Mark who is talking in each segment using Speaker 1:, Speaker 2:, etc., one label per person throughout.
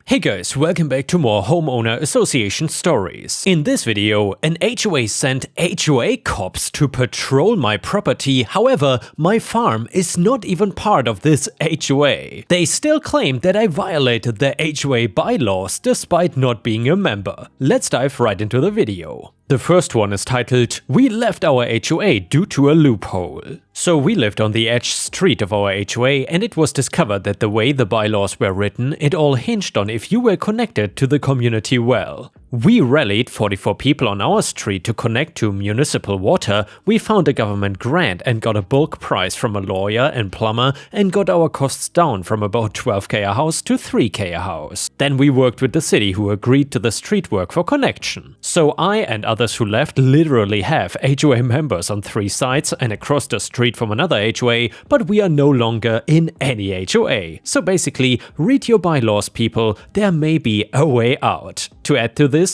Speaker 1: Hey guys, welcome back to more homeowner association stories. In this video, an HOA sent HOA cops to patrol my property. However, my farm is not even part of this HOA. They still claim that I violated the HOA bylaws despite not being a member. Let's dive right into the video. The first one is titled, "We left our HOA due to a loophole." So we lived on the edge street of our HOA, and it was discovered that the way the bylaws were written, it all hinged on if you were connected to the community well. We rallied 44 people on our street to connect to municipal water. We found a government grant and got a bulk price from a lawyer and plumber and got our costs down from about 12k a house to 3k a house. Then we worked with the city who agreed to the street work for connection. So I and others who left literally have HOA members on 3 sites and across the street from another HOA, but we are no longer in any HOA. So basically, read your bylaws, people, there may be a way out. To add to this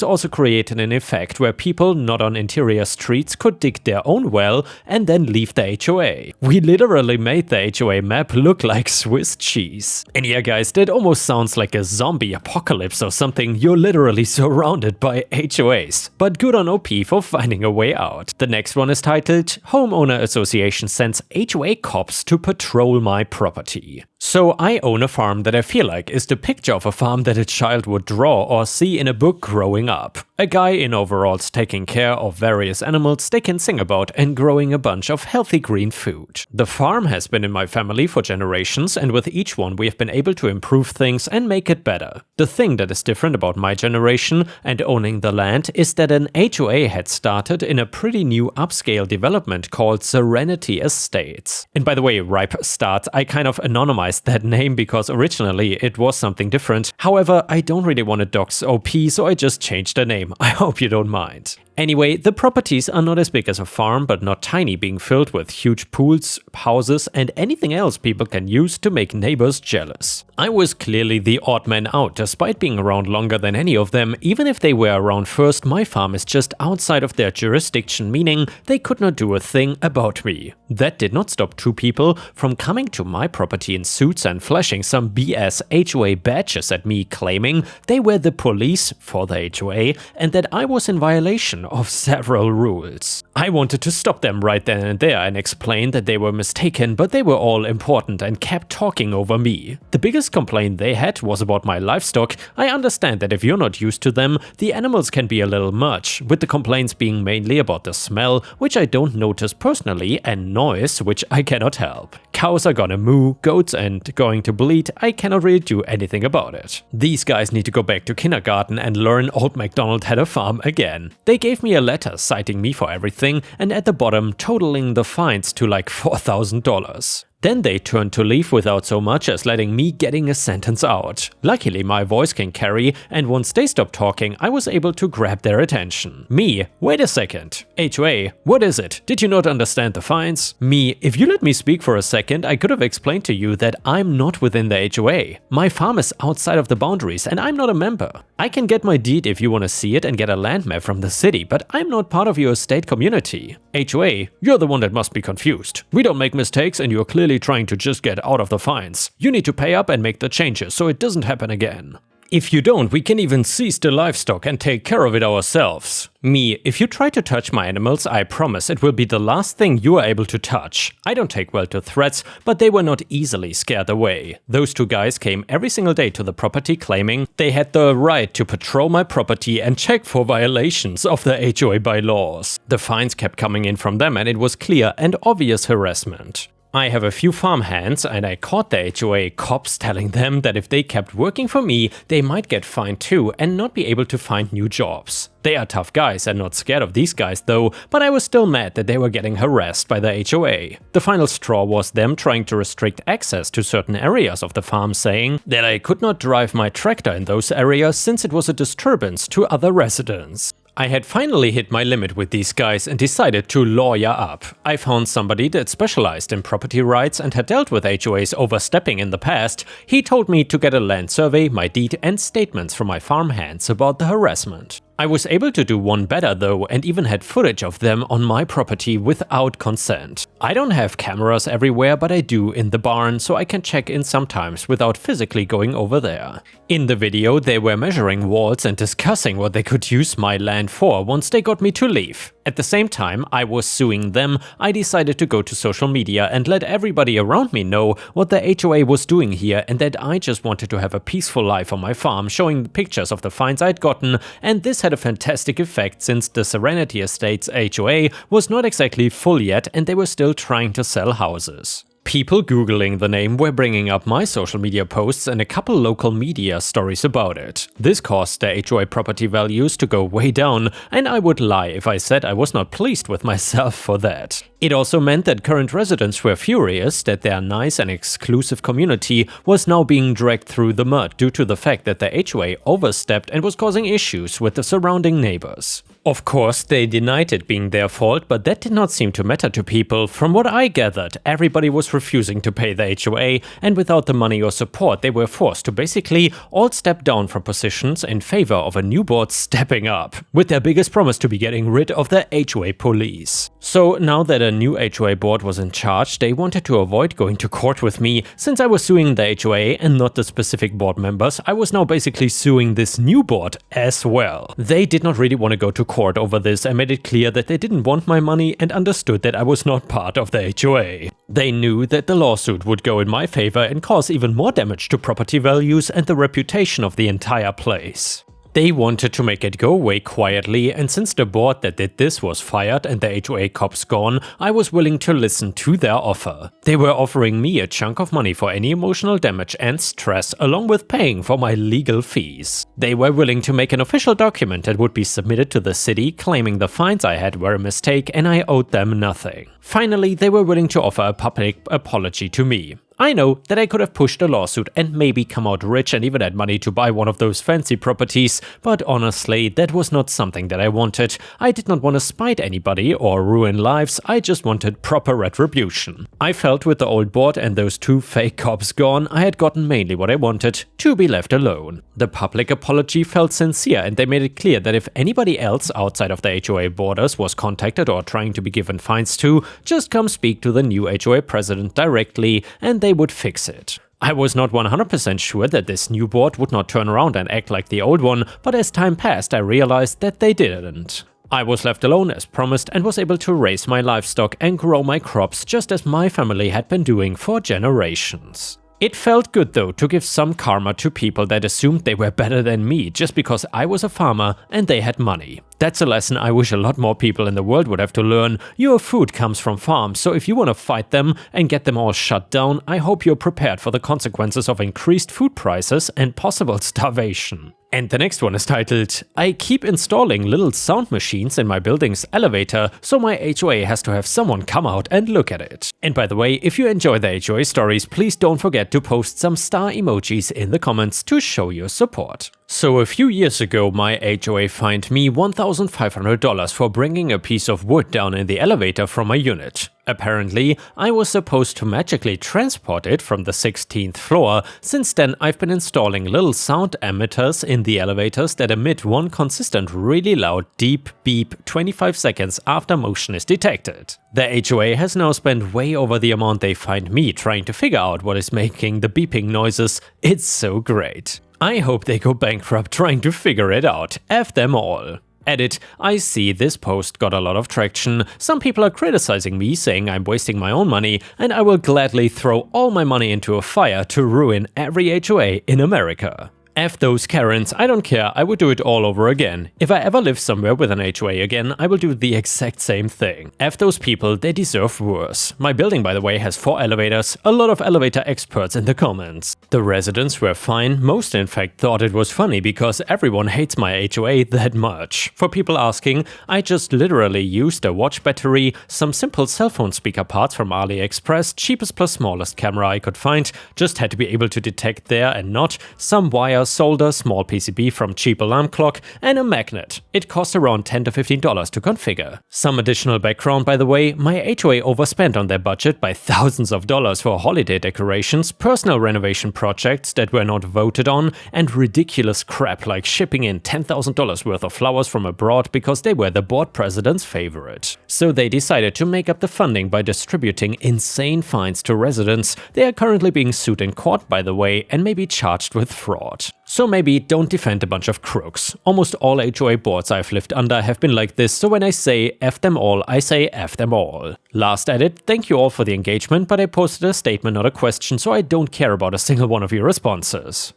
Speaker 1: also created an effect where people not on interior streets could dig their own well and then leave the HOA. We literally made the HOA map look like Swiss cheese. And yeah guys, that almost sounds like a zombie apocalypse or something. You're literally surrounded by HOAs. But good on OP for finding a way out. The next one is titled, "Homeowner Association Sends HOA Cops to Patrol My Property." So I own a farm that I feel like is the picture of a farm that a child would draw or see in a book growing up. A guy in overalls taking care of various animals they can sing about and growing a bunch of healthy green food. The farm has been in my family for generations, and with each one we have been able to improve things and make it better. The thing that is different about my generation and owning the land is that an HOA had started in a pretty new upscale development called Serenity Estates. And by the way, Ripe Start, I kind of anonymized that name because originally it was something different. However, I don't really want to dox OP, so I just changed the name. I hope you don't mind. Anyway, the properties are not as big as a farm, but not tiny, being filled with huge pools, houses, and anything else people can use to make neighbors jealous. I was clearly the odd man out, despite being around longer than any of them. Even if they were around first, my farm is just outside of their jurisdiction, meaning they could not do a thing about me. That did not stop 2 people from coming to my property in suits and flashing some BS HOA badges at me, claiming they were the police for the HOA and that I was in violation of several rules. I wanted to stop them right then and there and explain that they were mistaken, but they were all important and kept talking over me. The biggest complaint they had was about my livestock. I understand that if you're not used to them, the animals can be a little much, with the complaints being mainly about the smell, which I don't notice personally, and noise, which I cannot help. Cows are gonna moo, goats and going to bleat, I cannot really do anything about it. These guys need to go back to kindergarten and learn Old MacDonald had a farm again. They gave me a letter citing me for everything and at the bottom totaling the fines to like $4,000. Then they turned to leave without so much as letting me getting a sentence out. Luckily my voice can carry, and once they stopped talking I was able to grab their attention. Me, wait a second. HOA, what is it? Did you not understand the fines? Me, if you let me speak for a second I could have explained to you that I'm not within the HOA. My farm is outside of the boundaries and I'm not a member. I can get my deed if you want to see it and get a land map from the city, but I'm not part of your estate community. HOA, you're the one that must be confused. We don't make mistakes and you're clearly trying to just get out of the fines. You need to pay up and make the changes so it doesn't happen again. If you don't, we can even seize the livestock and take care of it ourselves. Me, if you try to touch my animals, I promise it will be the last thing you are able to touch. I don't take well to threats, but they were not easily scared away. Those 2 guys came every single day to the property claiming they had the right to patrol my property and check for violations of the HOA bylaws. The fines kept coming in from them and it was clear and obvious harassment. I have a few farm hands and I caught the HOA cops telling them that if they kept working for me, they might get fined too and not be able to find new jobs. They are tough guys and not scared of these guys though, but I was still mad that they were getting harassed by the HOA. The final straw was them trying to restrict access to certain areas of the farm, saying that I could not drive my tractor in those areas since it was a disturbance to other residents. I had finally hit my limit with these guys and decided to lawyer up. I found somebody that specialized in property rights and had dealt with HOAs overstepping in the past. He told me to get a land survey, my deed and statements from my farm hands about the harassment. I was able to do one better though, and even had footage of them on my property without consent. I don't have cameras everywhere, but I do in the barn, so I can check in sometimes without physically going over there. In the video, they were measuring walls and discussing what they could use my land for once they got me to leave. At the same time I was suing them, I decided to go to social media and let everybody around me know what the HOA was doing here and that I just wanted to have a peaceful life on my farm, showing pictures of the fines I'd gotten, and this had a fantastic effect since the Serenity Estates HOA was not exactly full yet and they were still trying to sell houses. People googling the name were bringing up my social media posts and a couple local media stories about it. This caused the HOA property values to go way down, and I would lie if I said I was not pleased with myself for that. It also meant that current residents were furious that their nice and exclusive community was now being dragged through the mud due to the fact that the HOA overstepped and was causing issues with the surrounding neighbors. Of course, they denied it being their fault, but that did not seem to matter to people. From what I gathered, everybody was refusing to pay the HOA, and without the money or support, they were forced to basically all step down from positions in favor of a new board stepping up, with their biggest promise to be getting rid of the HOA police. So now that a new HOA board was in charge, they wanted to avoid going to court with me. Since I was suing the HOA and not the specific board members, I was now basically suing this new board as well. They did not really want to go to court over this and made it clear that they didn't want my money and understood that I was not part of the HOA. They knew that the lawsuit would go in my favor and cause even more damage to property values and the reputation of the entire place. They wanted to make it go away quietly, and since the board that did this was fired and the HOA cops gone, I was willing to listen to their offer. They were offering me a chunk of money for any emotional damage and stress, along with paying for my legal fees. They were willing to make an official document that would be submitted to the city claiming the fines I had were a mistake and I owed them nothing. Finally, they were willing to offer a public apology to me. I know that I could have pushed a lawsuit and maybe come out rich and even had money to buy one of those fancy properties, but honestly, that was not something that I wanted. I did not want to spite anybody or ruin lives, I just wanted proper retribution. I felt with the old board and those two fake cops gone, I had gotten mainly what I wanted, to be left alone. The public apology felt sincere and they made it clear that if anybody else outside of the HOA borders was contacted or trying to be given fines to, just come speak to the new HOA president directly and they would fix it. I was not 100% sure that this new board would not turn around and act like the old one, but as time passed I realized that they didn't. I was left alone as promised and was able to raise my livestock and grow my crops just as my family had been doing for generations. It felt good though to give some karma to people that assumed they were better than me just because I was a farmer and they had money. That's a lesson I wish a lot more people in the world would have to learn. Your food comes from farms, so if you want to fight them and get them all shut down, I hope you're prepared for the consequences of increased food prices and possible starvation. And the next one is titled, I keep installing little sound machines in my building's elevator, so my HOA has to have someone come out and look at it. And by the way, if you enjoy the HOA stories, please don't forget to post some star emojis in the comments to show your support. So a few years ago, my HOA fined me $1,500 for bringing a piece of wood down in the elevator from my unit. Apparently, I was supposed to magically transport it from the 16th floor. Since then, I've been installing little sound emitters in the elevators that emit one consistent really loud deep beep 25 seconds after motion is detected. The HOA has now spent way over the amount they fined me trying to figure out what is making the beeping noises. It's so great. I hope they go bankrupt trying to figure it out. F them all. Edit, I see this post got a lot of traction. Some people are criticizing me, saying I'm wasting my own money, and I will gladly throw all my money into a fire to ruin every HOA in America. F those Karens, I don't care, I would do it all over again. If I ever live somewhere with an HOA again, I will do the exact same thing. F those people, they deserve worse. My building, by the way, has 4 elevators, a lot of elevator experts in the comments. The residents were fine, most in fact thought it was funny because everyone hates my HOA that much. For people asking, I just literally used a watch battery, some simple cell phone speaker parts from AliExpress, cheapest plus smallest camera I could find, just had to be able to detect there and not, some wires sold a small PCB from cheap alarm clock, and a magnet. It cost around $10 to $15 to configure. Some additional background, by the way, my HOA overspent on their budget by thousands of dollars for holiday decorations, personal renovation projects that were not voted on, and ridiculous crap like shipping in $10,000 worth of flowers from abroad because they were the board president's favorite. So they decided to make up the funding by distributing insane fines to residents. They are currently being sued in court, by the way, and may be charged with fraud. So maybe don't defend a bunch of crooks. Almost all HOA boards I've lived under have been like this, so when I say F them all, I say F them all. Last edit, thank you all for the engagement, but I posted a statement, not a question, so I don't care about a single one of your responses.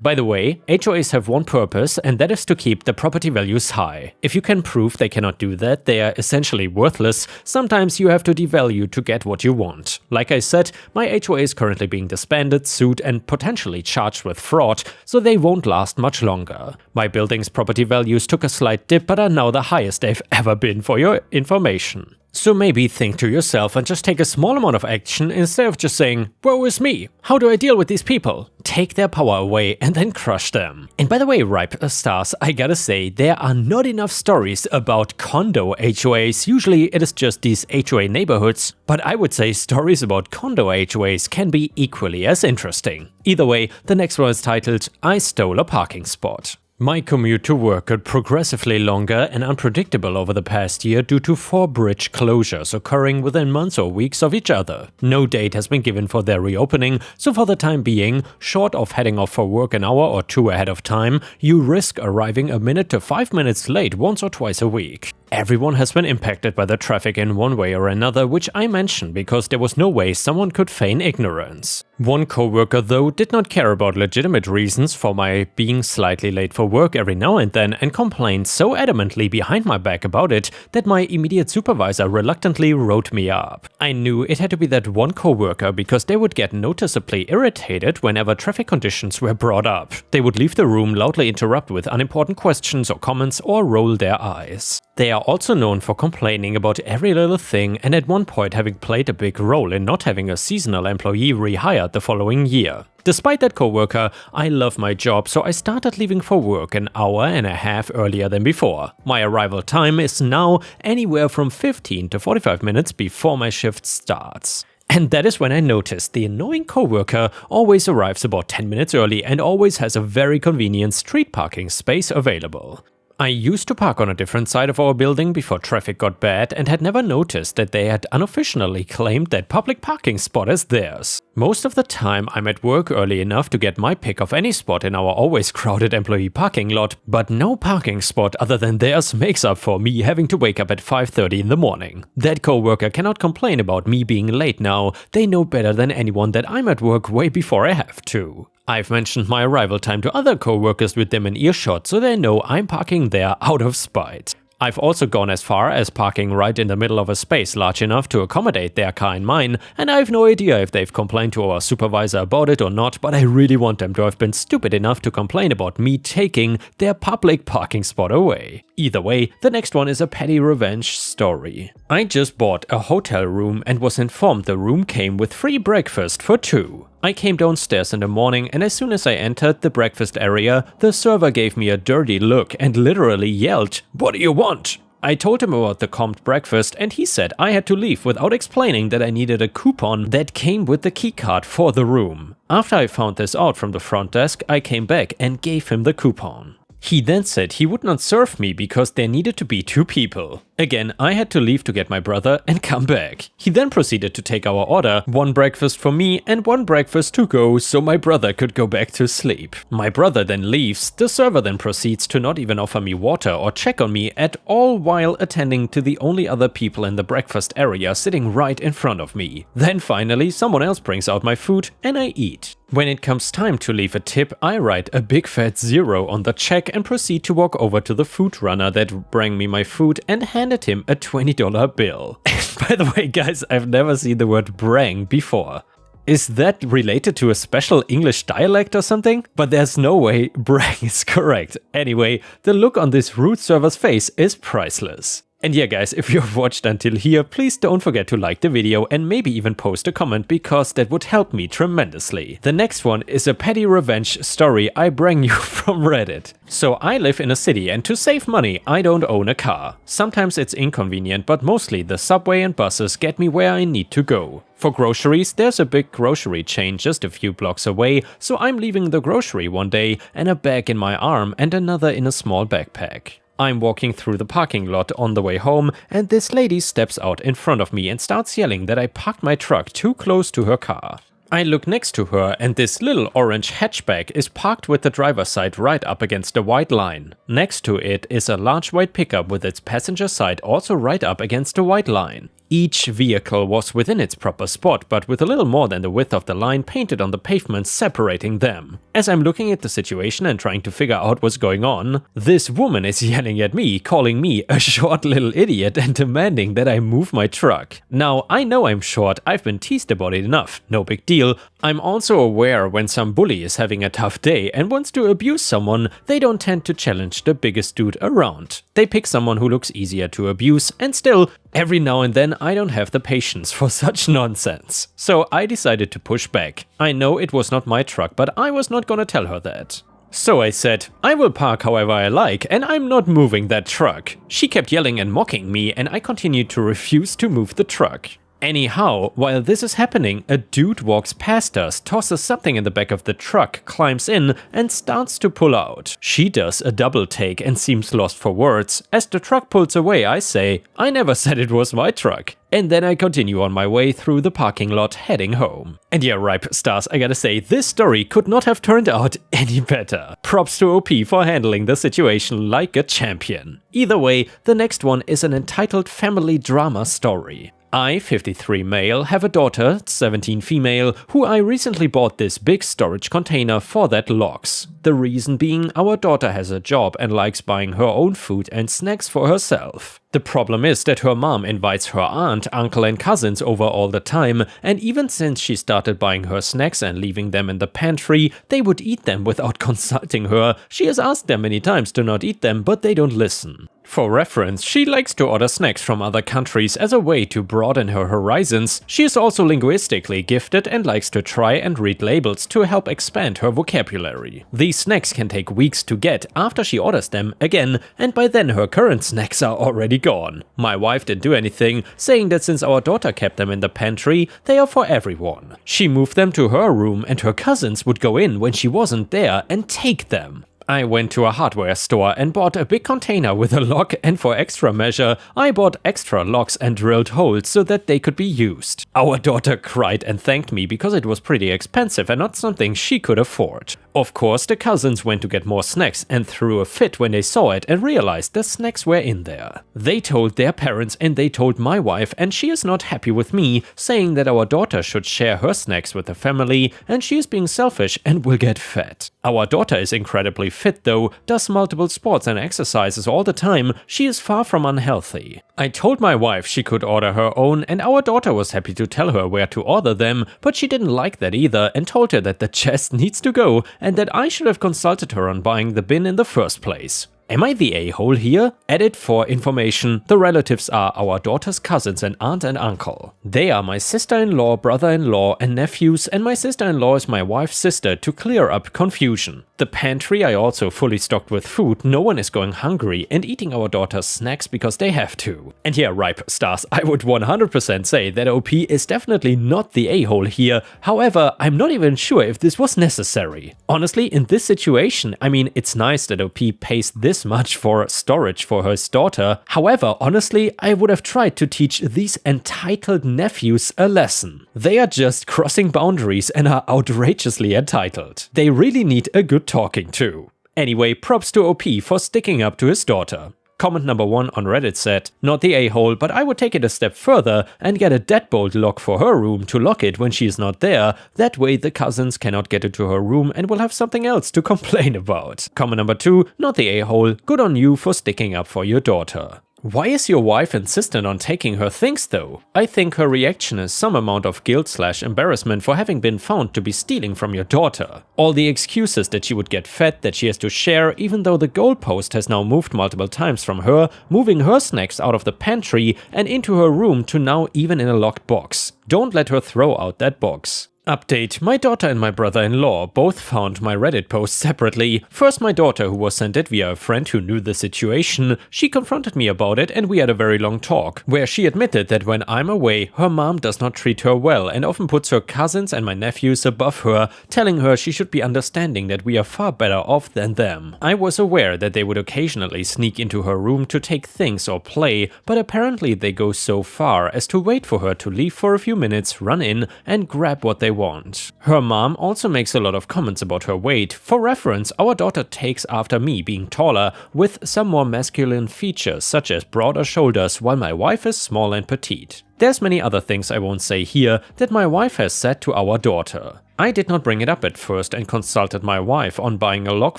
Speaker 1: By the way, HOAs have one purpose, and that is to keep the property values high. If you can prove they cannot do that, they are essentially worthless. Sometimes you have to devalue to get what you want. Like I said, my HOA is currently being disbanded, sued, and potentially charged with fraud, so they won't last much longer. My building's property values took a slight dip, but are now the highest they've ever been, for your information. So maybe think to yourself and just take a small amount of action instead of just saying, woe is me, how do I deal with these people? Take their power away and then crush them. And by the way, Ripe Stars, I gotta say, there are not enough stories about condo HOAs. Usually it is just these HOA neighborhoods, but I would say stories about condo HOAs can be equally as interesting. Either way, the next one is titled, I Stole a Parking Spot. My commute to work got progressively longer and unpredictable over the past year due to 4 bridge closures occurring within months or weeks of each other. No date has been given for their reopening, so for the time being, short of heading off for work an hour or 2 ahead of time, you risk arriving a minute to 5 minutes late once or twice a week. Everyone has been impacted by the traffic in one way or another, which I mentioned because there was no way someone could feign ignorance. One coworker, though, did not care about legitimate reasons for my being slightly late for work every now and then and complained so adamantly behind my back about it that my immediate supervisor reluctantly wrote me up. I knew it had to be that one coworker because they would get noticeably irritated whenever traffic conditions were brought up. They would leave the room, loudly interrupt with unimportant questions or comments, or roll their eyes. They are also known for complaining about every little thing and at one point having played a big role in not having a seasonal employee rehired the following year. Despite that coworker, I love my job, so I started leaving for work an hour and a half earlier than before. My arrival time is now anywhere from 15 to 45 minutes before my shift starts. And that is when I noticed the annoying coworker always arrives about 10 minutes early and always has a very convenient street parking space available. I used to park on a different side of our building before traffic got bad and had never noticed that they had unofficially claimed that public parking spot as theirs. Most of the time I'm at work early enough to get my pick of any spot in our always crowded employee parking lot, but no parking spot other than theirs makes up for me having to wake up at 5:30 in the morning. That coworker cannot complain about me being late now. They know better than anyone that I'm at work way before I have to. I've mentioned my arrival time to other coworkers with them in earshot, so they know I'm parking there out of spite. I've also gone as far as parking right in the middle of a space large enough to accommodate their car and mine, and I have no idea if they've complained to our supervisor about it or not, but I really want them to have been stupid enough to complain about me taking their public parking spot away. Either way, the next one is a petty revenge story. I just bought a hotel room and was informed the room came with free breakfast for 2. I came downstairs in the morning, and as soon as I entered the breakfast area, the server gave me a dirty look and literally yelled, "What do you want?" I told him about the comped breakfast and he said I had to leave without explaining that I needed a coupon that came with the keycard for the room. After I found this out from the front desk, I came back and gave him the coupon. He then said he would not serve me because there needed to be 2 people. Again, I had to leave to get my brother and come back. He then proceeded to take our order, 1 breakfast for me and 1 breakfast to go, so my brother could go back to sleep. My brother then leaves, the server then proceeds to not even offer me water or check on me at all while attending to the only other people in the breakfast area sitting right in front of me. Then finally someone else brings out my food and I eat. When it comes time to leave a tip, I write a big fat 0 on the check and proceed to walk over to the food runner that brought me my food and handed him a $20 bill. And by the way, guys, I've never seen the word brang before. Is that related to a special English dialect or something? But there's no way brang is correct. Anyway, the look on this rude server's face is priceless. And yeah guys, if you've watched until here, please don't forget to like the video and maybe even post a comment, because that would help me tremendously. The next one is a petty revenge story I bring you from Reddit. So I live in a city, and to save money I don't own a car. Sometimes it's inconvenient, but mostly the subway and buses get me where I need to go. For groceries, there's a big grocery chain just a few blocks away, so I'm leaving the grocery one day and a bag in my arm and another in a small backpack. I'm walking through the parking lot on the way home, and this lady steps out in front of me and starts yelling that I parked my truck too close to her car. I look next to her, and this little orange hatchback is parked with the driver's side right up against a white line. Next to it is a large white pickup with its passenger side also right up against a white line. Each vehicle was within its proper spot, but with a little more than the width of the line painted on the pavement separating them. As I'm looking at the situation and trying to figure out what's going on, this woman is yelling at me, calling me a short little idiot and demanding that I move my truck. Now, I know I'm short, I've been teased about it enough, no big deal. I'm also aware when some bully is having a tough day and wants to abuse someone, they don't tend to challenge the biggest dude around. They pick someone who looks easier to abuse, and still, every now and then I don't have the patience for such nonsense. So I decided to push back. I know it was not my truck, but I was not gonna tell her that. So I said, I will park however I like, and I'm not moving that truck. She kept yelling and mocking me, and I continued to refuse to move the truck. Anyhow, while this is happening, a dude walks past us, tosses something in the back of the truck, climbs in, and starts to pull out. She does a double take and seems lost for words. As the truck pulls away, I say, I never said it was my truck. And then I continue on my way through the parking lot heading home. And yeah, ripe stars, I gotta say, this story could not have turned out any better. Props to OP for handling the situation like a champion. Either way, the next one is an entitled family drama story. I, 53 male, have a daughter, 17 female, who I recently bought this big storage container for that locks. The reason being, our daughter has a job and likes buying her own food and snacks for herself. The problem is that her mom invites her aunt, uncle and cousins over all the time, and even since she started buying her snacks and leaving them in the pantry, they would eat them without consulting her. She has asked them many times to not eat them, but they don't listen. For reference, she likes to order snacks from other countries as a way to broaden her horizons. She is also linguistically gifted and likes to try and read labels to help expand her vocabulary. These snacks can take weeks to get after she orders them again, and by then her current snacks are already gone. My wife didn't do anything, saying that since our daughter kept them in the pantry, they are for everyone. She moved them to her room, and her cousins would go in when she wasn't there and take them. I went to a hardware store and bought a big container with a lock, and for extra measure, I bought extra locks and drilled holes so that they could be used. Our daughter cried and thanked me because it was pretty expensive and not something she could afford. Of course, the cousins went to get more snacks and threw a fit when they saw it and realized the snacks were in there. They told their parents and they told my wife, and she is not happy with me, saying that our daughter should share her snacks with the family and she is being selfish and will get fat. Our daughter is incredibly fit though, does multiple sports and exercises all the time. She is far from unhealthy. I told my wife she could order her own, and our daughter was happy to tell her where to order them, but she didn't like that either and told her that the chest needs to go and that I should have consulted her on buying the bin in the first place. Am I the a-hole here? Added for information, the relatives are our daughter's cousins and aunt and uncle. They are my sister-in-law, brother-in-law and nephews, and my sister-in-law is my wife's sister to clear up confusion. The pantry I also fully stocked with food, no one is going hungry and eating our daughter's snacks because they have to. And yeah, ripe stars, I would 100% say that OP is definitely not the a-hole here, however, I'm not even sure if this was necessary. Honestly, in this situation, I mean, it's nice that OP pays this much for storage for her daughter. However, honestly, I would have tried to teach these entitled nephews a lesson. They are just crossing boundaries and are outrageously entitled. They really need a good talking to. Anyway, props to OP for sticking up to his daughter. Comment number 1 on Reddit said, not the a-hole, but I would take it a step further and get a deadbolt lock for her room to lock it when she is not there. That way the cousins cannot get into her room and will have something else to complain about. Comment number 2, not the a-hole, good on you for sticking up for your daughter. Why is your wife insistent on taking her things though? I think her reaction is some amount of guilt/embarrassment for having been found to be stealing from your daughter. All the excuses that she would get fed, that she has to share, even though the goalpost has now moved multiple times from her, moving her snacks out of the pantry and into her room to now even in a locked box. Don't let her throw out that box. Update: my daughter and my brother-in-law both found my Reddit post separately. First, my daughter, who was sent it via a friend who knew the situation. She confronted me about it and we had a very long talk, where she admitted that when I'm away, her mom does not treat her well and often puts her cousins and my nephews above her, telling her she should be understanding that we are far better off than them. I was aware that they would occasionally sneak into her room to take things or play, but apparently they go so far as to wait for her to leave for a few minutes, run in and grab what they want. Her mom also makes a lot of comments about her weight. For reference, our daughter takes after me being taller, with some more masculine features such as broader shoulders, while my wife is small and petite. There's many other things I won't say here that my wife has said to our daughter. I did not bring it up at first and consulted my wife on buying a lock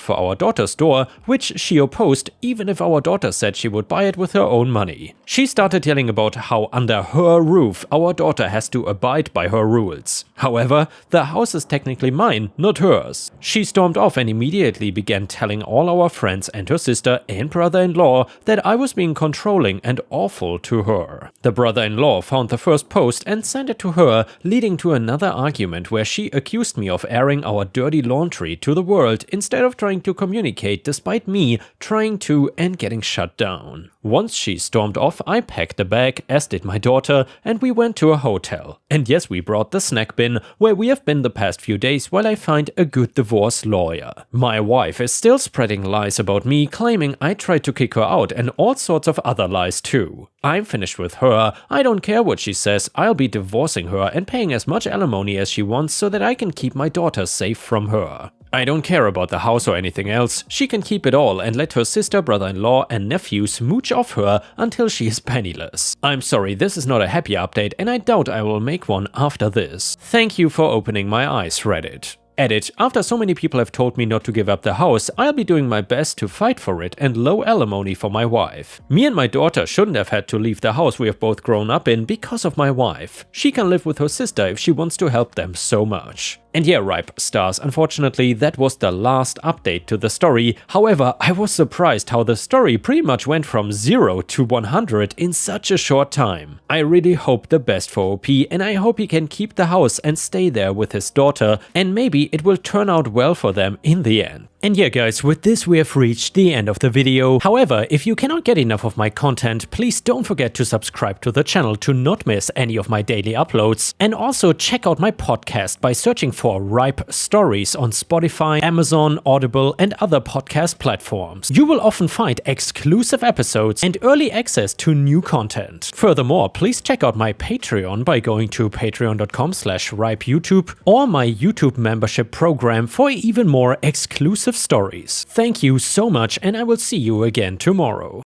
Speaker 1: for our daughter's door, which she opposed even if our daughter said she would buy it with her own money. She started yelling about how under her roof our daughter has to abide by her rules. However, the house is technically mine, not hers. She stormed off and immediately began telling all our friends and her sister and brother-in-law that I was being controlling and awful to her. The brother-in-law found the first post and sent it to her, leading to another argument where she accused me of airing our dirty laundry to the world instead of trying to communicate, despite me trying to and getting shut down. Once she stormed off, I packed a bag, as did my daughter, and we went to a hotel. And yes, we brought the snack bin, where we have been the past few days while I find a good divorce lawyer. My wife is still spreading lies about me, claiming I tried to kick her out and all sorts of other lies too. I'm finished with her. I don't care what she says, I'll be divorcing her and paying as much alimony as she wants so that I can keep my daughter safe from her. I don't care about the house or anything else. She can keep it all and let her sister, brother-in-law and nephews mooch off her until she is penniless. I'm sorry, this is not a happy update and I doubt I will make one after this. Thank you for opening my eyes, Reddit. Edit: after so many people have told me not to give up the house, I'll be doing my best to fight for it and low alimony for my wife. Me and my daughter shouldn't have had to leave the house we have both grown up in because of my wife. She can live with her sister if she wants to help them so much. And yeah, Ripe Stars, unfortunately that was the last update to the story. However, I was surprised how the story pretty much went from 0 to 100 in such a short time. I really hope the best for OP and I hope he can keep the house and stay there with his daughter, and maybe it will turn out well for them in the end. And yeah guys, with this we have reached the end of the video. However, if you cannot get enough of my content, please don't forget to subscribe to the channel to not miss any of my daily uploads. And also check out my podcast by searching for Ripe Stories on Spotify, Amazon, Audible and other podcast platforms. You will often find exclusive episodes and early access to new content. Furthermore, please check out my Patreon by going to patreon.com/ripeyoutube or my YouTube membership program for even more exclusive stories. Thank you so much and I will see you again tomorrow.